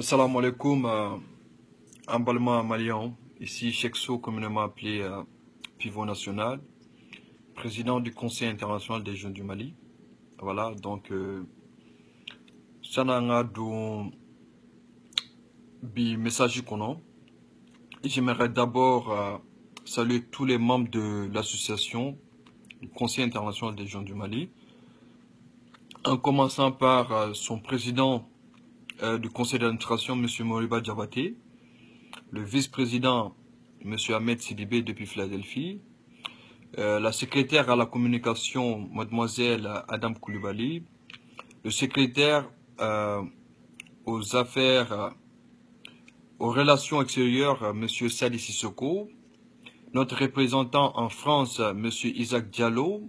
Assalamu alaikum, emballement malien, ici Chekso, communément appelé Pivot National, président du Conseil international des jeunes du Mali. Voilà, donc, ça n'a pas de message qu'on a. J'aimerais d'abord saluer tous les membres de l'association du Conseil international des jeunes du Mali, en commençant par son président du conseil d'administration, M. Moriba Diabaté, le vice-président, M. Ahmed Sidibé depuis Philadelphie, la secrétaire à la communication, Mademoiselle Adam Koulibaly, le secrétaire aux affaires, aux relations extérieures, M. Sadi Sissoko, notre représentant en France, M. Isaac Diallo,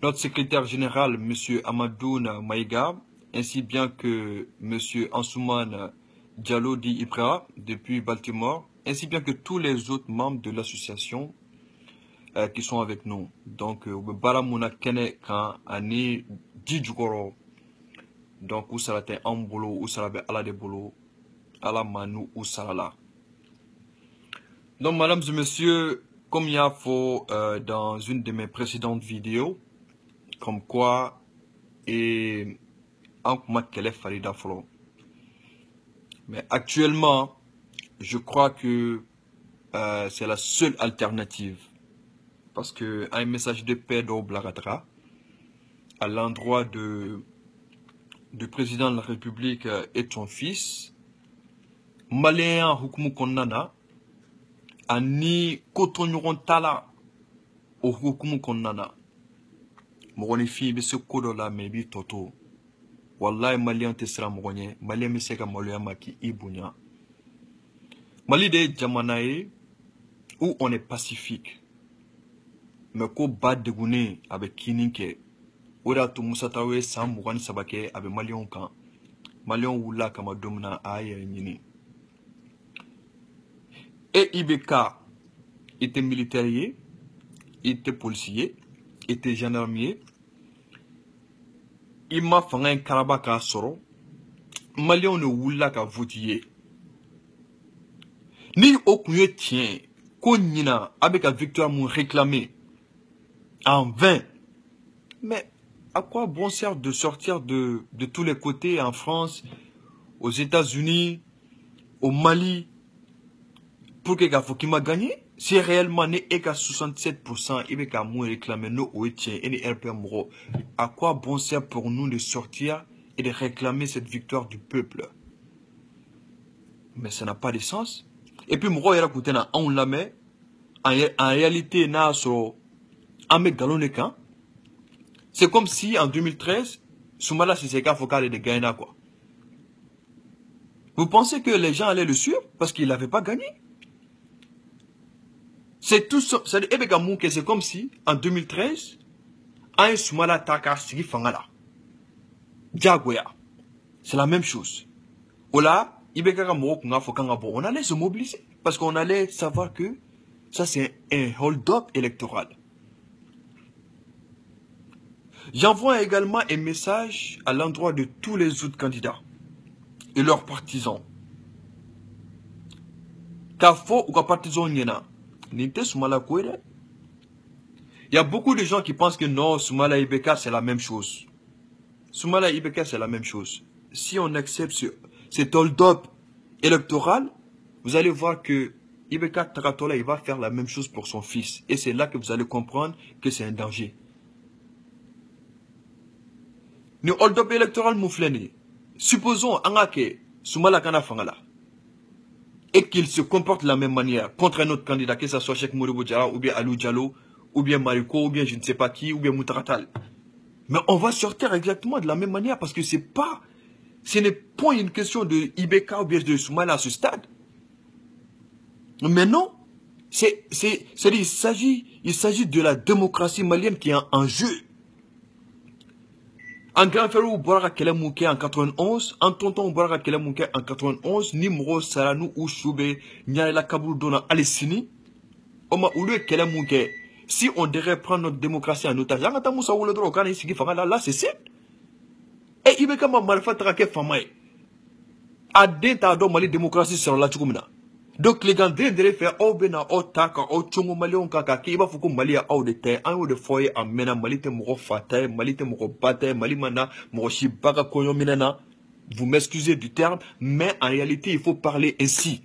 notre secrétaire général, M. Amadoun Maïga, ainsi bien que M. Ansouman Diallo Di Ibra depuis Baltimore, ainsi bien que tous les autres membres de l'association qui sont avec nous. Donc, Baramuna Kene Kan Ani Djigoro, donc où sera un boulot, où sera ala de boulot, ala manu, où sera là. Donc, mesdames et messieurs, comme il y a faux dans une de mes précédentes vidéos, comme quoi, et mais actuellement, je crois que c'est la seule alternative. Parce que un message de paix d'Oblaratra à l'endroit du président de la République et de son fils, Malien Hukumu Konnana, Ani Kotonyoron Tala au Hukumu Konnana. Moronifi, mais ce code-là, mais bi toto. Wallahi malien te sera mogonye, malien me seka maloya maki ibunya. Mali de jamanae où on est pacifique. Mais ko bad de gune avec kininke. Oda to musatawe sam mugani sabake avec malien kan. Malien wula kama domina aye nyini. Et IBK était militaire, était policier, était gendarmier. Il m'a fait un karabaka soro. Malien ne wula ka votier. Ni aucun tien, konina avec la victoire m'a réclamé en vain. Mais à quoi bon sert de sortir de tous les côtés en France, aux États-Unis, au Mali, pour que Gafokima gagne? Si réellement n'est qu'à 67%, il va m'a réclamer nos OETien et les RP Moro. À quoi bon sert pour nous de sortir et de réclamer cette victoire du peuple? Mais ça n'a pas de sens. Et puis, Moro y'a écouté na on la met. En réalité, na so ame galonekan. C'est comme si en 2013, Soumala Sisseka Fokale de Gaïna quoi. Vous pensez que les gens allaient le suivre parce qu'il n'avait pas gagné? C'est tout ça. C'est comme si, en 2013, un Soumala Taka Sigi Fangala. Diagoya. C'est la même chose. Ola, on allait se mobiliser. Parce qu'on allait savoir que ça, c'est un hold-up électoral. J'envoie également un message à l'endroit de tous les autres candidats et leurs partisans. Kafo ou partisans nyena. Il y a beaucoup de gens qui pensent que non, Soumala Ibeka c'est la même chose. Soumala Ibeka c'est la même chose. Si on accepte cet hold-up électoral, vous allez voir que Ibeka Takatola il va faire la même chose pour son fils. Et c'est là que vous allez comprendre que c'est un danger. Le hold-up électoral moufleni. Supposons que Soumala Kana Fangala. Et qu'il se comporte de la même manière contre un autre candidat, que ce soit Cheikh Modibo Diarra, ou bien Alou Diallo, ou bien Mariko, ou bien je ne sais pas qui, ou bien Moutaratal. Mais on va sortir exactement de la même manière parce que ce n'est pas une question de Ibeka ou bien de Soumala à ce stade. Mais non, il s'agit de la démocratie malienne qui est en jeu. En grand frère ou Boraka Kelemouké en 91, en tonton ou Boraka Kelemouké en 91, Nimro Saranou ou Choube, Nyala Kaboul Dona Alessini, Oma Oulu Kelemouké. Si on devrait prendre notre démocratie en otage, là c'est simple. Et Ibeka Malfa Trake Famaï. a den t'a dɔn Mali démocratie sɔrɔla cogo min na. Donc les gars de faire aw bena aw ta ka aw congo malien ka ka k'i b'a fɔ ko Mali ya aw de tɛ an y'o de fɔ ye a mɛnna Mali tɛ mɔgɔ fa ta ye Mali tɛ mɔgɔ ba ta ye Mali mana mɔgɔ si ba ka kɔɲɔ minɛ na. Vous m'excusez du terme mais en réalité il faut parler ainsi.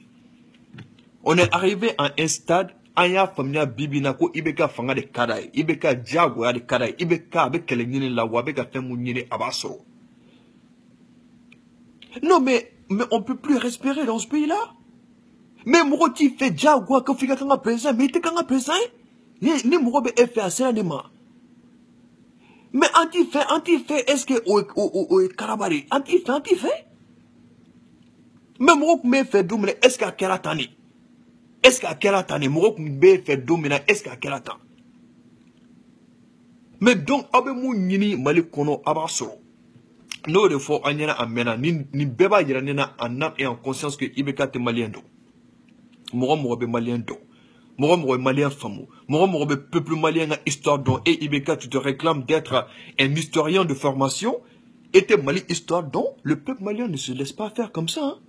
On est arrivé à un stade an y'a faamuya bibi na ko IBK fanga de ka d'a ye IBK diyagoya de ka d'a ye IBK a bɛ kɛlɛ ɲini la wa a bɛ ka fɛn mun ɲini a b'a sɔrɔ. Non mais on peut plus respirer dans ce pays-là. Mais mɔgɔ t'i fɛ diyagoya ko f'i ka kan ka président mais i tɛ kan ka président ye ni mɔgɔ bɛ e fɛ a sera ne ma. Mais an t'i fɛ est-ce que o ye karaba de ye an t'i fɛ mais mɔgɔ tun b'e fɛ don min na est-ce que a kɛra tan de. Est-ce qu'à quel temps les Maroc m'be fait dominer? Est-ce qu'à quel temps? Mais donc, abe mounini Mali kono abaso. Nous de fois anyana amena ni beba yiranena en âme et en conscience que IBK te malien do. Moro be malien do. Moro malien famou. Moro be peuple malien a histoire dont et IBK tu te réclames d'être un historien de formation et te Mali histoire dont le peuple malien ne se laisse pas faire comme ça. Hein?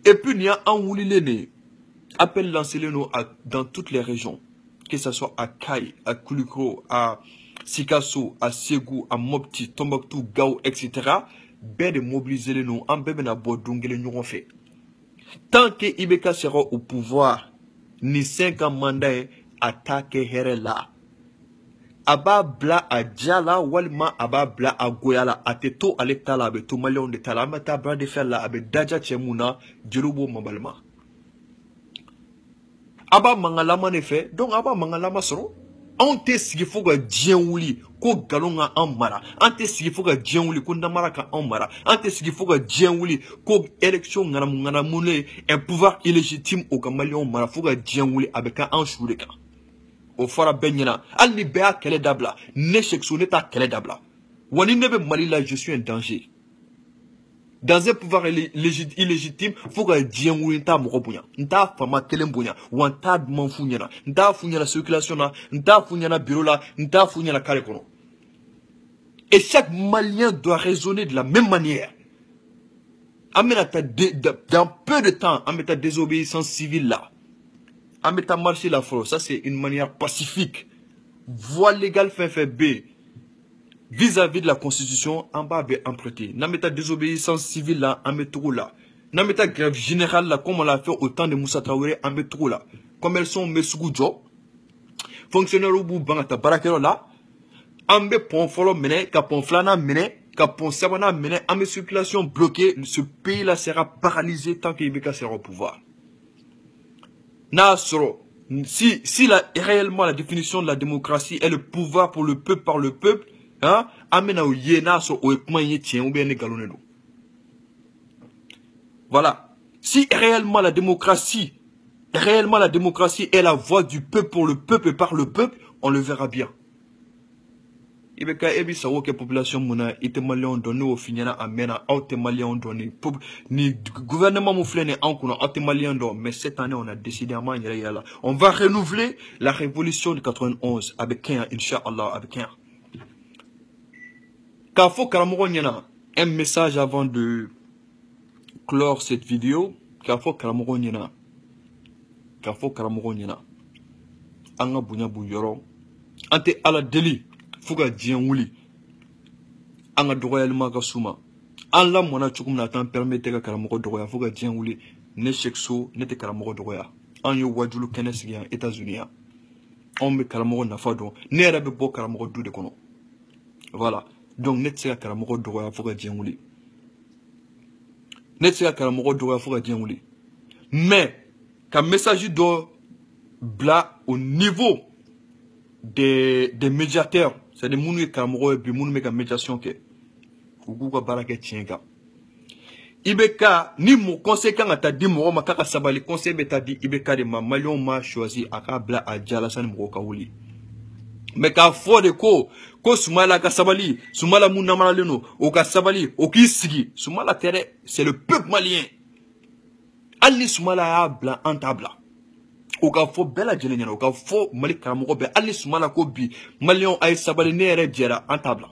Et puis, il y a un Woulilene, appelle l'Anceleno dans toutes les régions, que ce soit à Kaye, à Koulikro, à Sikasso, à Ségou, à Mopti, Tombouctou, Gao, etc. Ben de mobiliser les noms, en bébé na bodongé les nous fait. Tant que IBK sera au pouvoir, ni 5 ans mandat attaquer Herela. Aba bla a Djala, walma aba bla a Goyala, a teto à l'état là, avec tout malien de talamata, bras de fer là, avec Daja Tchemouna, Djeloubo Mabalma. Aba mangalama ne fait, donc aba mangalama soro. On te sigi faut que djengouli, ko galonga en mara. On te sigi faut que djengouli, ko namaraka en mara. On te sigi faut que djengouli, ko élection ngana moule, un pouvoir illégitime au Kamalion mara, faut que djengouli avec un choureka. Au fora benyana al ni bea kele dabla ne shekso ne ta kele dabla wani nebe Mali là je suis un danger dans un pouvoir illégitime faut que djengouli nta moko bunya nta fama kele bunya wanta man funyana nta funyana circulation na nta funyana bureau là nta funyana kare kono et chaque Malien doit raisonner de la même manière amena ta dans peu de temps amena désobéissance civile là en mettant marcher la force, ça c'est une manière pacifique. Voie légale fait B. Vis-à-vis de la constitution, en bas be emprunté. N'a mettant désobéissance civile là, en métro là. N'a mettant grève générale là, comme on l'a fait au temps de Moussa Traoré, en métro là. Comme elles sont Messougou Job. Fonctionnaire au bout, bangata barakero là. En be pon folo mene, ka pon flana mene, ka pon sabana mene, en circulation bloquée, ce pays là sera paralysé tant que IBK sera au pouvoir. Nasro, si réellement la définition de la démocratie est le pouvoir pour le peuple par le peuple, hein, amena ou yena so ou ekmanye tien ou bien ne galonelo. Voilà. Si réellement la démocratie est la voix du peuple pour le peuple et par le peuple, on le verra bien. IBK ebi sawo ke population mona ite malien donné au finana amena autre malien donné ni gouvernement mouflene en kuna autre malien don mais cette année on a décidé à là on va renouveler la révolution de 91 avec un inchallah avec un Kafo Karamogo Nyana un message avant de clore cette vidéo Kafo Karamogo Nyana anga bunya buyoro ante ala deli fuga djengouli anga dogoyalima ka suma an la mona chukum na tan permettre ka Karamogo dogoya fuga djengouli ne shekso ne te Karamogo dogoya an yo wajulu kene sigi en États-Unis on me Karamogo nafa don ne yɛrɛ bɛ bɔ Karamogo du de kɔnɔ voilà donc ne tɛ se ka Karamogo dogoya fuga djengouli ne tɛ se ka Karamogo dogoya fuga djengouli mais ka message dɔ bila au niveau des médiateurs. C'est des gens qui ont une médiation. Qui ont IBK, ni mon conseil quand tu as dit, moi, ma sabali conseil, mais tu as dit, IBK de ma malion m'a choisi à Kabla à Djalasan Morokaouli. Mais qu'à fort de ko Soumala Kasabali, Soumala Mounamaleno, au Kasabali, au Kisigi, Soumala Terre, c'est le peuple malien. Ali Soumala blanc en tabla. Au cas faut bella djelinyana au cas faut Mali Karamogo be ali sumala ko bi malion ay sabali ne yɛrɛ jɛra en table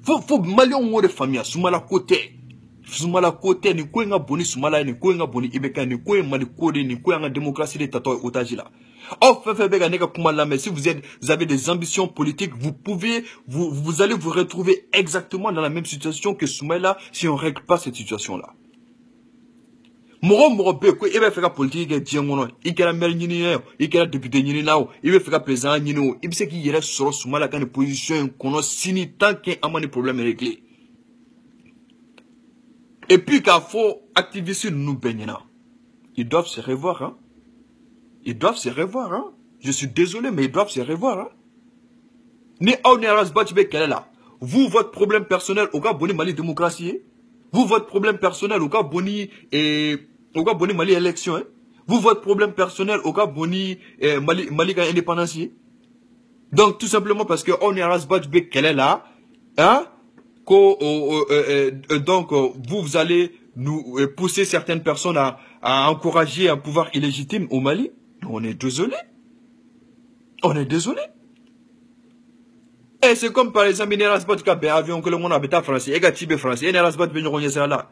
faut malion wo de famille sumala côté Sumala côté ni ko nga boni sumala ni ko nga boni ibeka ni ko mali kodi ni ko nga démocratie de tato otage là. Oh fait bega nega kuma là, mais si vous avez des ambitions politiques, vous allez vous retrouver exactement dans la même situation que Soumela si on règle pas cette situation là. Moro be ko ibe feka politique e diengono ikela mer nyini yo ikela député nyini nawo ibe feka président nyini o ibe se ki yere soro Soumala kan position kono sini tant que amani problème réglé. Et puis qu'il faut activiser nous baignena. Ils doivent se revoir hein. Ils doivent se revoir hein. Je suis désolé mais ils doivent se revoir hein. Ni au rasbat be kele là. Vous votre problème personnel au cas boni Mali démocratie. Vous votre problème personnel au cas boni Mali élection hein. Vous votre problème personnel au cas boni Mali indépendance. Donc tout simplement parce que on est rasbat be kele là hein. Donc vous allez nous pousser certaines personnes à encourager un pouvoir illégitime au Mali. On est désolé. On est désolé. Et c'est comme par exemple, il y a un avion que le monde habite en France. Il y a un français. Il y a un avion là.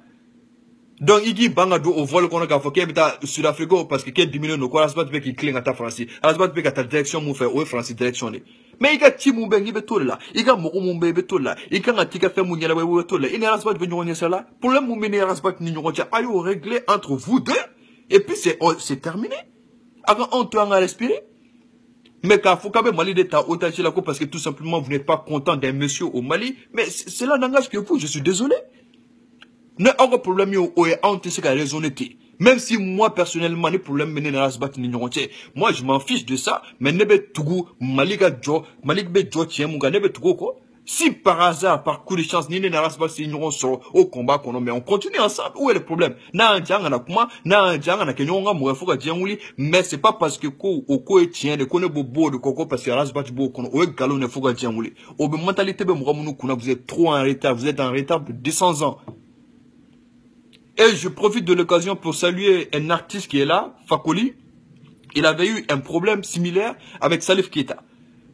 Donc, il dit, bangado au vol qu'on a fait, qu'il Sud-Afrique, parce que qu'il diminue nos corps, qui cligne à ta France. Asbat qui a ta direction, mon frère, ou France direction. Mais il y a Timou Ben, il y a tout là. Il y a Moumou Ben, il y a tout là. Il y a un tika fait Mounia, il y a tout là. Il y a un asbat ben là. Pour le moment, il y a un asbat n'ignorant. Aïe, réglé entre vous deux. Et puis, c'est terminé. Avant, on doit en respirer. Mais quand faut quand même Mali d'État otage là, parce que tout simplement, vous n'êtes pas content d'un monsieur au Mali. Mais cela n'engage que vous, je suis désolé. Ne aucun problème au c'est qu'à raisonnalité. Même si moi personnellement les problèmes menés dans la sbat moi je m'en fiche de ça, mais nebe tugu Maliga Jo, Malik be Jo tient mon gars nebe tugu quoi. Si par hasard, par coup de chance, ni dans la sbat ignorant sur au combat qu'on mais on continue ensemble. Où est le problème? Na andjanga na kuma, na andjanga na kenyonga mo efuka djanguli, mais c'est pas parce que ko est tient de connaît bobo de koko parce que la sbat bo kono o galon efuka djanguli. Au mentalité be mo munu kuna vous êtes trop en retard, vous êtes en retard de 200 ans. Et je profite de l'occasion pour saluer un artiste qui est là, Fakoli. Il avait eu un problème similaire avec Salif Keita.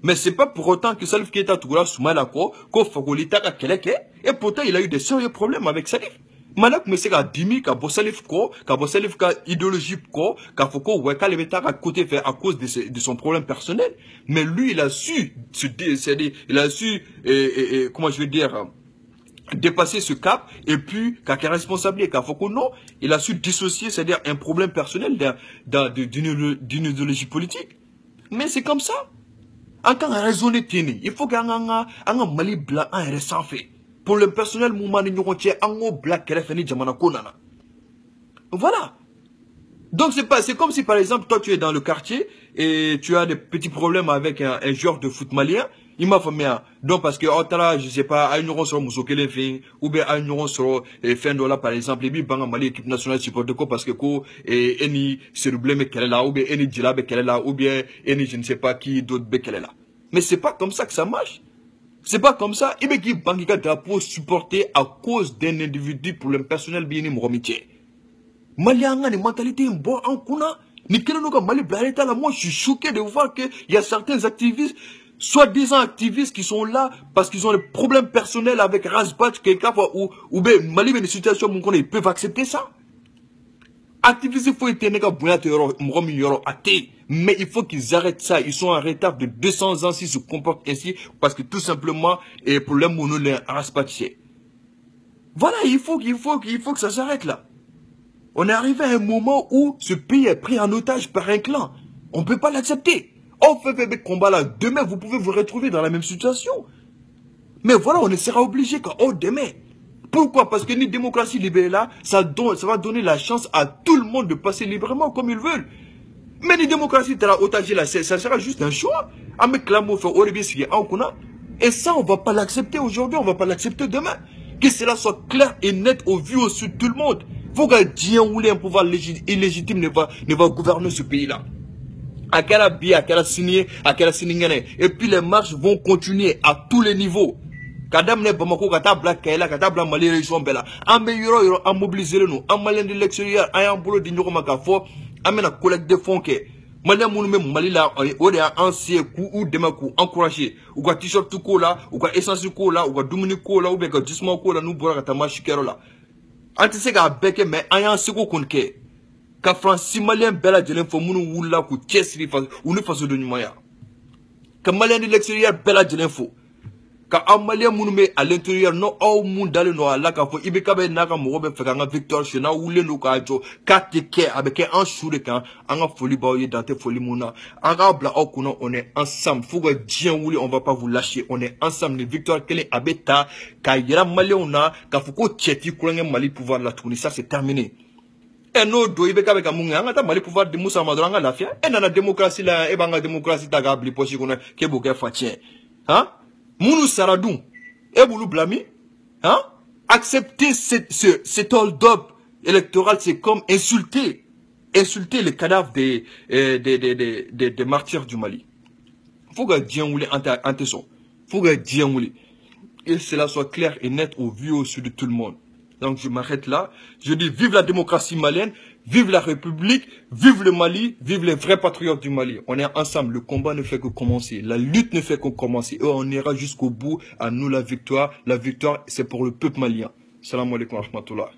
Mais c'est pas pour autant que Salif Keita Tougoula Soumala ko Fakoli taka keleke. Et pourtant il a eu des sérieux problèmes avec Salif. Malak me seka dimi ka bo Salif ka idéologie ko ka foko weka le beta à côté fait à cause de son problème personnel. Mais lui il a su comment je vais dire dépasser ce cap et puis qu'à responsabilité qu'à faut non il a su dissocier c'est-à-dire un problème personnel d'une idéologie politique mais c'est comme ça en tant que raisonner tini il faut qu'un Mali blanc un récent fait pour le personnel mouvement nous retient un mot black qui est jamana konana voilà donc c'est comme si par exemple toi tu es dans le quartier et tu as des petits problèmes avec un joueur de foot malien. Il m'a fait bien. Donc, parce que, je sais pas, à une euro sur Moussokele fin, ou bien à une euro sur fin dollar, par exemple, et puis, banga Mali, équipe nationale supporte quoi, parce que, et eni, c'est le blême qu'elle est là, ou bien, eni, djila, qu'elle est là, ou bien, eni, je ne sais pas qui d'autre, qu'elle est là. Mais c'est pas comme ça que ça marche. C'est pas comme ça. Et bien, qui bangiga drapeau supporté à cause d'un individu pour le personnel bien, m'romitié. Mali a une mentalité, bon, en kuna, ni kele noga Mali blareta là, moi, je suis choqué de voir que il y a certains activistes, soi-disant activistes qui sont là parce qu'ils ont des problèmes personnels avec Rasbat, quelqu'un ou bien Mali, une situation où ils peuvent accepter ça. Activistes, il faut être mais il faut qu'ils arrêtent ça. Ils sont en retard de 200 ans s'ils se comportent ainsi parce que tout simplement, et pour le mono, les Rasbat, voilà, il faut que ça s'arrête là. On est arrivé à un moment où ce pays est pris en otage par un clan. On ne peut pas l'accepter. On fait des combats là. Demain, vous pouvez vous retrouver dans la même situation. Mais voilà, on sera obligé quand demain. Pourquoi? Parce que une démocratie libérée là, ça va donner la chance à tout le monde de passer librement comme ils veulent. Mais une démocratie otage là, ça sera juste un choix. Et ça, on ne va pas l'accepter aujourd'hui, on ne va pas l'accepter demain. Que cela soit clair et net au vu au sud de tout le monde. Faut qu'un pouvoir illégitime ne va gouverner ce pays-là. À quel habit, à quel signé, et puis les marches vont continuer à tous les niveaux. Kadam ne Bamako, Kata Black Kaila, Kata Blanc Mali, Région Bella. En meilleur, en mobiliser nous, en malin de l'extérieur, en boulot d'ignorant Makafo, amène à collecte de fonds que. Malin Mounoumé, Malila, on est ancien coup ou demacoup, encouragé. Ou quoi t-shirt tout cola, ou quoi essence cola, ou quoi Dominique cola, ou bien quoi Disman cola, nous boire à Tamashi Kerola. Antisé ka beke mais ayan seko konke. Ka France malien bela jelen fo munu wula ku chesri fa unu faso de nyumaya. Ka malien de l'extérieur bela jelen fo. Ka malien munu me à l'intérieur no au moun dale no ala ka fo ibeka be naka mo be fe ka Victor Chena wule no ka jo ka teke avec un choure kan anga folie ba ye dans tes folie muna anga bla au kuno on est ensemble faut que Dieu wuli on va pas vous lâcher on est ensemble ni Victor Kele abeta ka yera malien na ka fo ko cheti kurange Mali pouvoir la tourner ça c'est terminé. Et nous, ibeka beka munga anga ta Mali pouvoir de Moussa Maduranga la fia et na démocratie la e banga démocratie ta ga bli pochi kuna ke boke fatien hein. Mounou Saradou, et Boulou Blami, hein? Accepter cet hold-up électoral, c'est comme insulter les cadavres des martyrs du Mali. Faut que Dieu voulait antesson. Faut que Dieu voulait. Et cela soit clair et net au vu au sud de tout le monde. Donc je m'arrête là. Je dis vive la démocratie malienne, vive la République, vive le Mali, vive les vrais patriotes du Mali. On est ensemble, le combat ne fait que commencer, la lutte ne fait que commencer. Et on ira jusqu'au bout, à nous la victoire. La victoire, c'est pour le peuple malien. Salam alaikum wa rahmatullah.